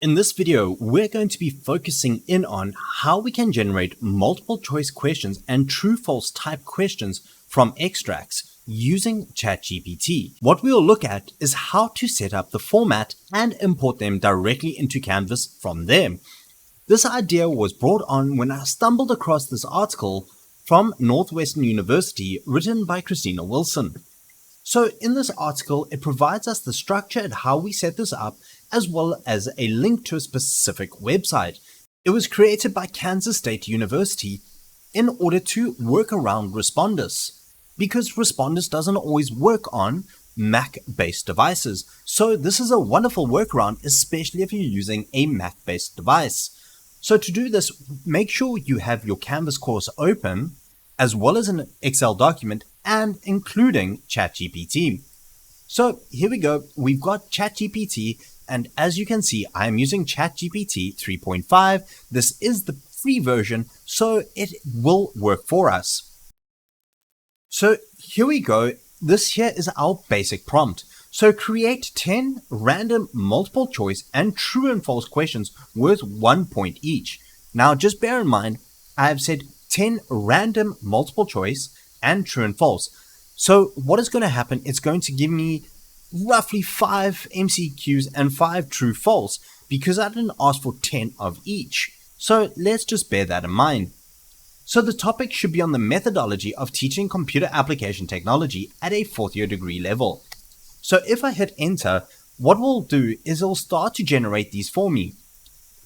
In this video, we're going to be focusing in on how we can generate multiple choice questions and true-false type questions from extracts using ChatGPT. What we'll look at is how to set up the format and import them directly into Canvas from there. This idea was brought on when I stumbled across this article from Northwestern University written by Christina Wilson. So in this article, it provides us the structure and how we set this up, as well as a link to a specific website. It was created by Kansas State University in order to work around Respondus, because Respondus doesn't always work on Mac-based devices. So this is a wonderful workaround, especially if you're using a Mac-based device. So to do this, make sure you have your Canvas course open, as well as an Excel document, and including ChatGPT. So here we go, we've got ChatGPT, and as you can see, I am using ChatGPT 3.5. This is the free version, so it will work for us. So here we go, this here is our basic prompt. So create 10 random multiple choice and true and false questions worth 1 point each. Now just bear in mind, I have said 10 random multiple choice and true and false. So what is going to happen, it's going to give me roughly 5 MCQs and 5 true false, because I didn't ask for 10 of each. So let's just bear that in mind. So the topic should be on the methodology of teaching computer application technology at a 4th year degree level. So if I hit enter, what we'll do is it'll start to generate these for me.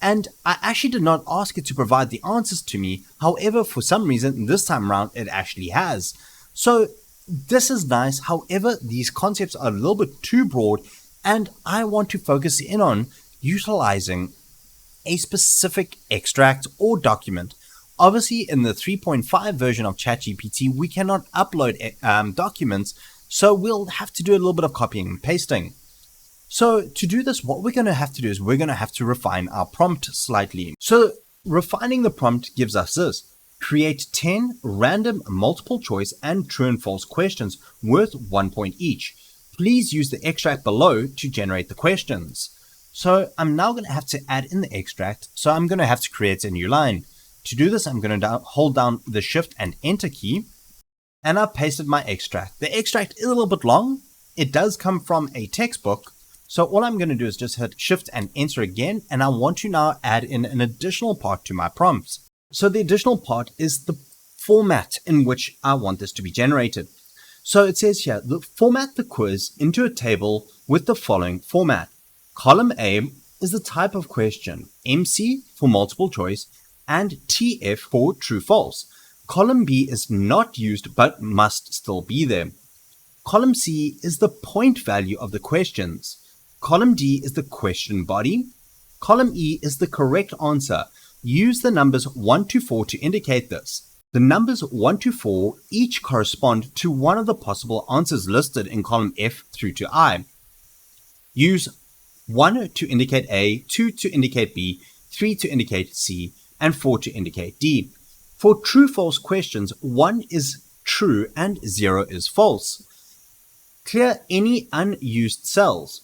And I actually did not ask it to provide the answers to me. However, for some reason, this time around, it actually has. So this is nice. However, these concepts are a little bit too broad, and I want to focus in on utilizing a specific extract or document. Obviously, in the 3.5 version of ChatGPT, we cannot upload documents, so we'll have to do a little bit of copying and pasting. So to do this, what we're going to have to do is we're going to have to refine our prompt slightly. So refining the prompt gives us this. Create 10 random multiple choice and true and false questions worth 1 point each. Please use the extract below to generate the questions. So I'm now going to have to add in the extract. So I'm going to have to create a new line. To do this, I'm going to hold down the Shift and Enter key, and I've pasted my extract. The extract is a little bit long. It does come from a textbook. So all I'm going to do is just hit Shift and Enter again, and I want to now add in an additional part to my prompts. So the additional part is the format in which I want this to be generated. So it says here, format the quiz into a table with the following format. Column A is the type of question, MC for multiple choice, and TF for true false. Column B is not used but must still be there. Column C is the point value of the questions. Column D is the question body. Column E is the correct answer. Use the numbers 1 to 4 to indicate this. The numbers 1 to 4 each correspond to one of the possible answers listed in column F through to I. Use 1 to indicate A, 2 to indicate B, 3 to indicate C, and 4 to indicate D. For true-false questions, 1 is true and 0 is false. Clear any unused cells.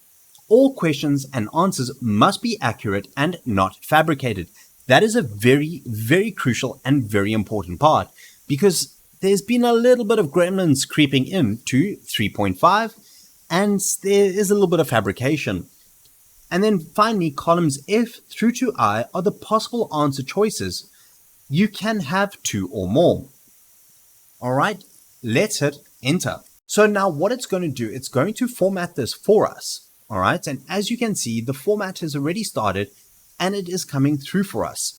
All questions and answers must be accurate and not fabricated. That is a very, very crucial and very important part, because there's been a little bit of gremlins creeping into 3.5, and there is a little bit of fabrication. And then finally, columns F through to I are the possible answer choices. You can have 2 or more. All right, let's hit enter. So now what it's going to do, it's going to format this for us. All right, and as you can see, the format has already started and it is coming through for us.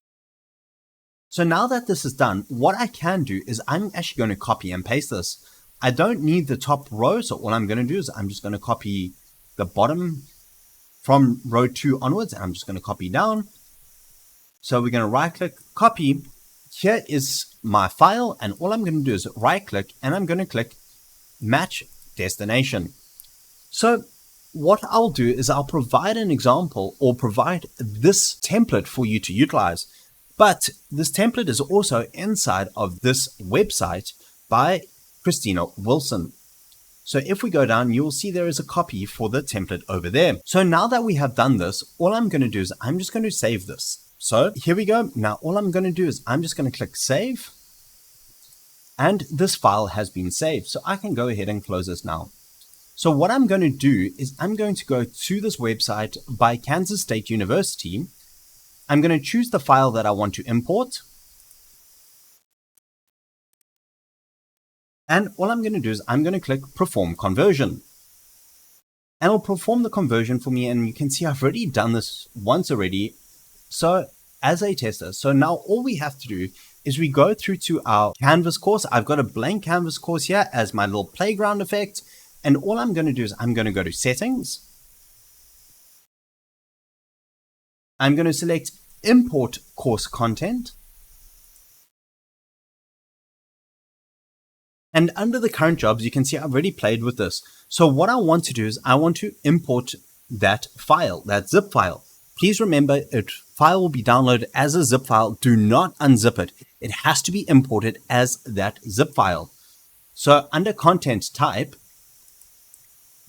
So now that this is done, what I can do is I'm actually going to copy and paste this. I don't need the top row, so all I'm going to do is I'm just going to copy the bottom from row 2 onwards, and I'm just going to copy down. So we're going to right click, copy. Here is my file, and all I'm going to do is right click and I'm going to click match destination. So what I'll do is I'll provide an example or provide this template for you to utilize. But this template is also inside of this website by Christina Wilson. So if we go down, you'll see there is a copy for the template over there. So now that we have done this, all I'm going to do is I'm just going to save this. So here we go. Now all I'm going to do is I'm just going to click save. And this file has been saved. So I can go ahead and close this now. So what I'm going to do is I'm going to go to this website by Kansas State University. I'm going to choose the file that I want to import. And all I'm going to do is I'm going to click perform conversion. And it'll perform the conversion for me. And you can see I've already done this once already. So as a tester, so now all we have to do is we go through to our Canvas course. I've got a blank Canvas course here as my little playground effect. And all I'm going to do is I'm going to go to settings. I'm going to select import course content. And under the current jobs, you can see I've already played with this. So what I want to do is I want to import that file, that zip file. Please remember, file will be downloaded as a zip file. Do not unzip it. It has to be imported as that zip file. So under content type,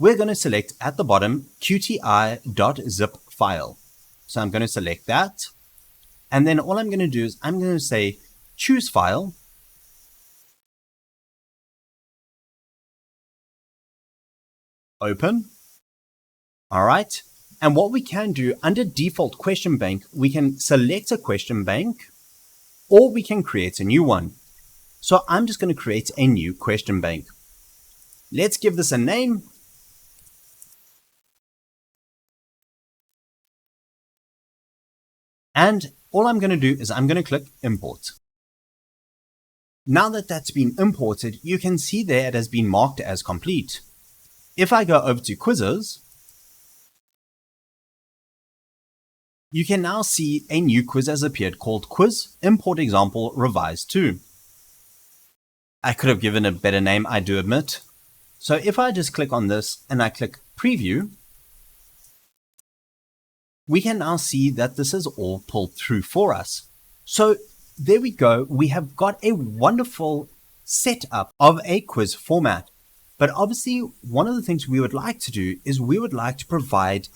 we're going to select at the bottom qti.zip file. So I'm going to select that. And then all I'm going to do is I'm going to say choose file. Open. All right. And what we can do under default question bank, we can select a question bank or we can create a new one. So I'm just going to create a new question bank. Let's give this a name. And all I'm going to do is I'm going to click import. Now that that's been imported, you can see there it has been marked as complete. If I go over to quizzes, you can now see a new quiz has appeared called Quiz Import Example Revised 2. I could have given a better name, I do admit. So if I just click on this and I click preview, we can now see that this is all pulled through for us. So there we go. We have got a wonderful setup of a quiz format. But obviously, one of the things we would like to do is we would like to provide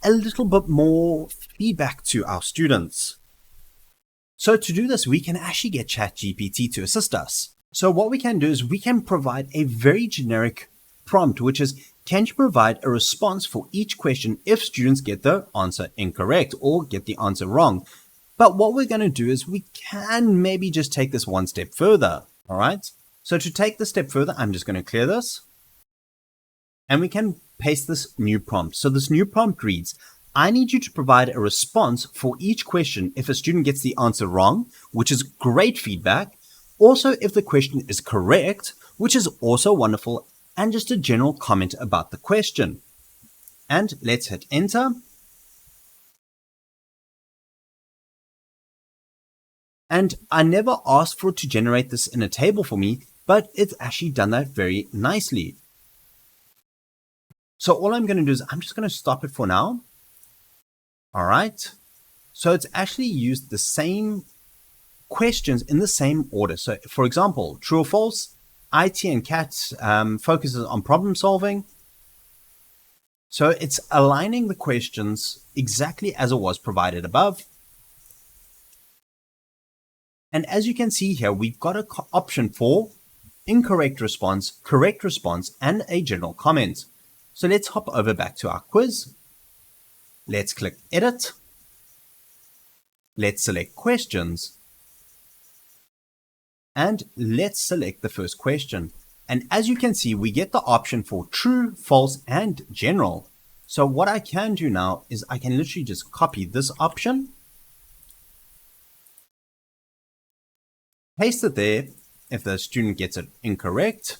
a little bit more feedback to our students. So to do this, we can actually get ChatGPT to assist us. So what we can do is we can provide a very generic prompt, which is, can you provide a response for each question if students get the answer incorrect or get the answer wrong? But what we're going to do is we can maybe just take this one step further. All right. So to take the step further, I'm just going to clear this. And we can paste this new prompt. So this new prompt reads, I need you to provide a response for each question if a student gets the answer wrong, which is great feedback. Also, if the question is correct, which is also wonderful, and just a general comment about the question. And let's hit enter. And I never asked for it to generate this in a table for me, but it's actually done that very nicely. So all I'm going to do is I'm just going to stop it for now. All right. So it's actually used the same questions in the same order. So for example, true or false, IT and CAT focuses on problem solving. So it's aligning the questions exactly as it was provided above. And as you can see here, we've got an option for incorrect response, correct response, and a general comment. So let's hop over back to our quiz. Let's click edit. Let's select questions. And let's select the first question. And as you can see, we get the option for true, false, and general. So what I can do now is I can literally just copy this option, paste it there if the student gets it incorrect.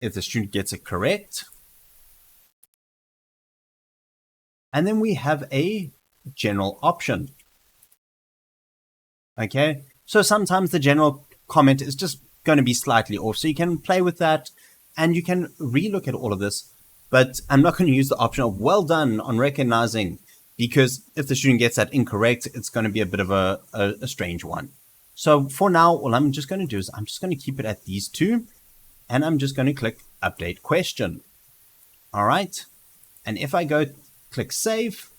If the student gets it correct. And then we have a general option. Okay, so sometimes the general comment is just going to be slightly off. So you can play with that and you can relook at all of this. But I'm not going to use the option of well done on recognizing, because if the student gets that incorrect, it's going to be a bit of a strange one. So for now, all I'm just going to do is I'm just going to keep it at these two. and I'm just going to click update question. All right. And if I go click save,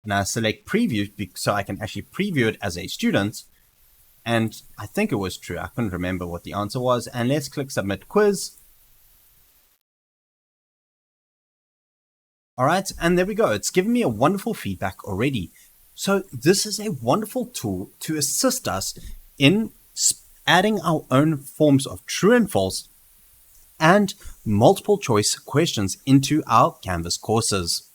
and I select preview so I can actually preview it as a student, and I think it was true. I couldn't remember what the answer was. And let's click submit quiz. All right, and there we go. It's given me a wonderful feedback already. So this is a wonderful tool to assist us in adding our own forms of true and false and multiple choice questions into our Canvas courses.